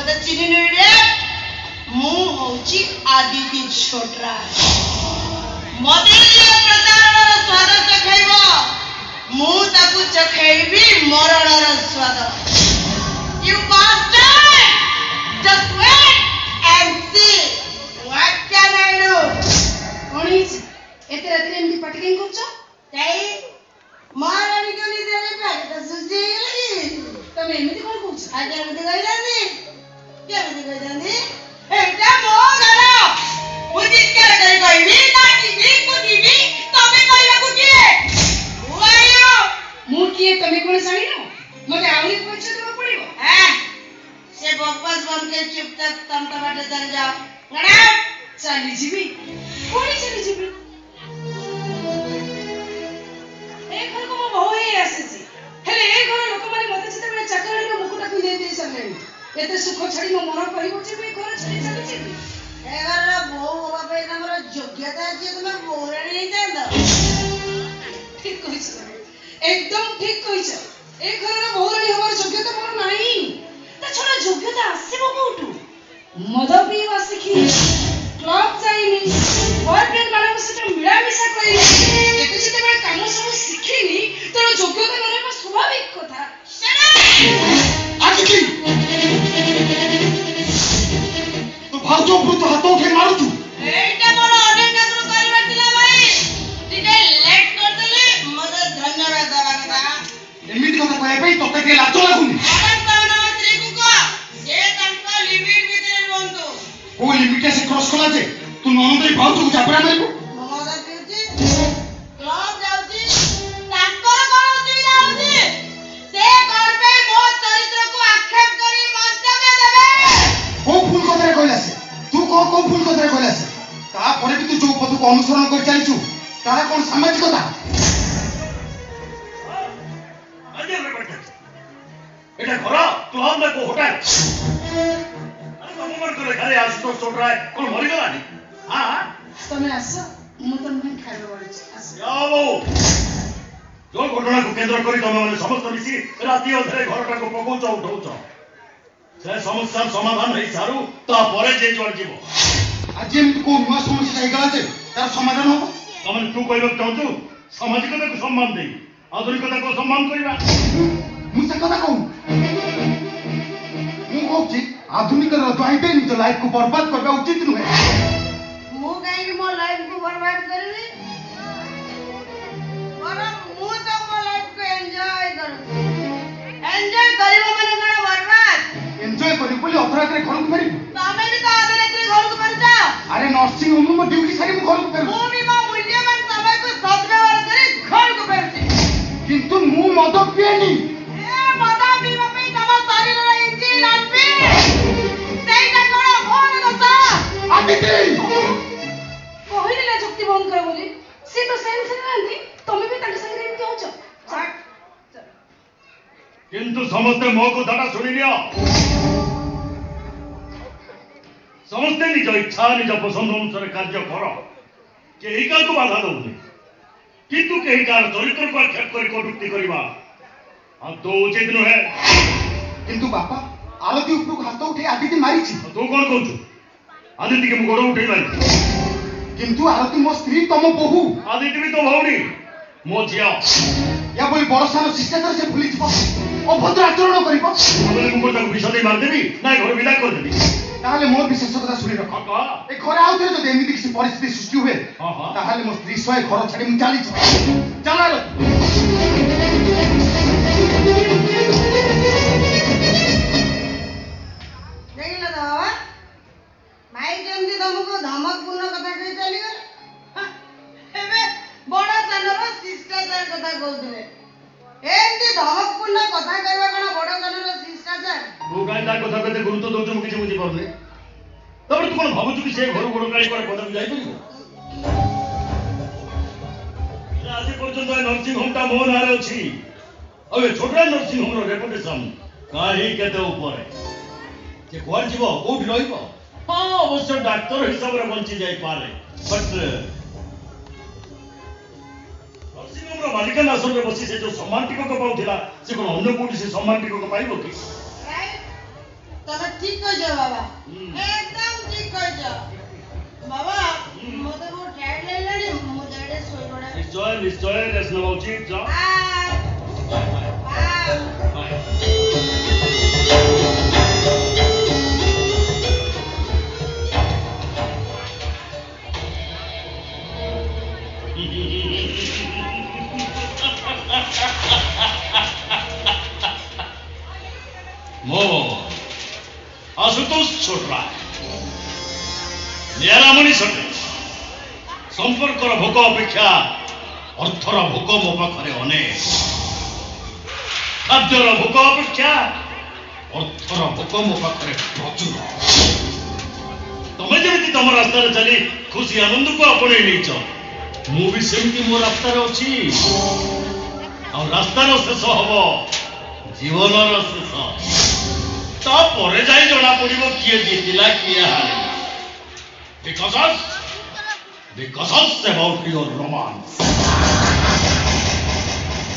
मते चिन्हिनु रे मु होची आदिति छोटरा मते जे प्रतारणर स्वाद चखैबो मु ताकु चखैबी मरणर स्वाद you bastard just wait and see what can I do ओणीच एते रात्री एमती पटकिंग करछो ताई महारानी को नी देले पाके त सुजी गेली तमे एमती कोन कहछ आज एमती कहलानी केमती कहलानी एटा मो गाना बुद्धि कर कहबी नाचीबी कुदीबी तमे कहला कुकी वायो मु किए तमे कोन जानिनो मते आउनी पैसा देबो पड़िबो हां से बकवास बंद के चुपचाप तमता बाटे चल जाओ गड़ा चली जीबी कोनी चली जीबी ए घर को मो होई आसेछि हेले ए घर लोक माने मते चिते बेले चाकरानी को मुकुटा पिले दे सरलेनी एते सुख छड़ी मो मन कहिबो जे ए घर छड़ी चली जीबी ए घर बो बाबा तमरो योग्यता जे तुम बोराणी नहीं जानदो ठीक कहिछ एकदम ठीक कहिछ ए घर बहुरानी हमार योग्यता मोर नाही ता छोरा योग्यता आसीबो कोठू मद पीवा सिखी क्लब जाइनी बॉयफ्रेंड मानक सहित मिलामिशा करिनी एते जेते बेले काम सब सिखिनी तोर योग्यता नरेबा स्वाभाविक कथा आदिति तो भाजो पुत हाथों के मारू तू एटा मोर ऑर्डर नकरो करबा दिला भाई तिटे लेट कर देले मते धन्यवाद देबा कथा एमिति कथा कहै पई तते के लाज लागुनी आनंद पावना स्त्री को को जे तंका लिमिट भीतर रहंतो ओ लिमिट से क्रॉस कला जे तू ननदरी भाजो को चापरा मारिबो ममता पिउची क्लब जाउची तांकर कोन असुविधा होची से करबे मो चरित्र को आक्षेप करी मंतव्य देबे को फूल कतरे कहला से तू को फूल कतरे कहला से ता परे भी तू जो पद को अनुसरण कर चलीछु तारा कोन सामाजिकता अजय रे बेटा एटा घर क्लब में को होटल अरे तमर करे घरे आसतो छोटरा कोन मरि गलानी हां तमे आसो मु तमे खाइबो बोलछ आसो जाओ जो घटना को केंद्र करी तमे माने समस्त मिसी राती अधरे घरटा को पकोच उठौच से समस्या समाधान है सारू ता परे जे जोड़ जीवो आज एमिति को नुआ समस्या आइगला जे तार समाधान हो तमन तू कहबो चाहू सामाजिकता को सम्मान दे आधुनिकता को सम्मान करिबा मुझे कथा कहूं मु कहूची आधुनिक द्वाइबे निज लाइफ को बर्बाद करबा उचित नुहे मु काई मो लाइफ को बर्बाद करबी और मु तो मो लाइफ को एंजॉय करू एंजॉय करिवो माने कोन बर्बाद एन्जॉय करी बोली अपराध रे घर को फेरी तमे भी तो आदरे इतने घर को परजा अरे नर्सिंग होम में ड्यूटी सारी मु घर को फेरू मु भी मो मूल्यवान समय को सद्व्यवहार करी घर को फेरती किंतु मु मद पिएनी ए मदा भी मपई तम शरीर रे इंजिन आनबी सेटा कोन फोन दसा आदिति कहिले ना जुक्ति बंद कर बोली से तो सेंस नांती तमे भी ताके संगे एमती होछ किंतु समस्त मो को दाटा सुनि लियो समस्त निज इच्छा निज पसंद अनुसार कार्य कर केही का को बाधा दउनी किंतु केही कार चरित्र को आक्षेप कर कटुक्ति करबा हम तो उचित न है किंतु बापा आरती ऊपर को हाथ उठे आदिति मारी छी तू कोन कहू आदित्य के मुगड़ उठे मारी किंतु आरती मो स्त्री तम बहु आदित्य भी तो भौनी मो झिया या बोली बरसार शिष्टाचार से भूली छिपो अभद्र आचरण करिबो बोले मुगड़ तक विषय दे मार देबी ना घर विदा कर देबी ताहले मोर विशेष कथा सुनि रख ए घरे आउथरे जदि एमिति किसी परिस्थिति सृष्टि हुए ताहले मो स्त्री स्वयं घर छाडी मु चाली छी चला रे देखिला तो बाबा माई जंदी तुमको धमकपूर्ण कथा कहि चली गल एबे बड़ा सानर शिष्टाचार कथा कहउतले एंदी धमकपूर्ण कथा कहबा कोन बड़ा सानर शिष्टाचार तू काई ता कथा कते गुरुत्व दउछ मु किछि बुझी परले तबे तू कोन भाबुछु कि से घर गोड़ काई करे पदम जाई परिबो आज पर्यंत नर्सिंग होम ता मोहन आरे अछि अबे छोटा नर्सिंग होम रो रेपुटेशन काई केते ऊपर जे कोन जीवो कोठ रहिबो हां अवश्य डॉक्टर हिसाब रे बंची जाई पारे बट नर्सिंग होम रो मालिक आसन रे बसी से जो सम्मान टिकक पाउथिला से कोन अन्य कोठी से सम्मान टिकक पाइबो कि तमे ठीक कह एकदम ठीक कहिଛ बाबा मते बहुत टाइट लागलानी मु जाडे सोई पड़ा নিশ্চয় রেস্ট নেওয়া উচিত যাও আশুতোষ ছোটরা নিয়ারামণি সটে সম্পর্কর ভোক অপেক্ষা অর্থর ভোক মো পাখে অনেক খাদ্যর ভোক অপেক্ষা অর্থর ভোক মো পাখে প্রচুর তুমি যেମିତି ତମ ରାସ୍ତାରେ ଚାଲି ଖୁସି ଆନନ୍ଦକୁ ଆପଣେଇ ନେଇଛ ମୁଁ ବି ସେମିତି ମୋ ରାସ୍ତାରେ ଅଛି ଆଉ ରାସ୍ତାର ଶେଷ ହବ ଜୀବନର ଶେଷ ତାପରେ ଯାଇ ଜଣା ପଡିବ କିଏ ଜିତିଲା କିଏ ହାରିଲା because us about your romance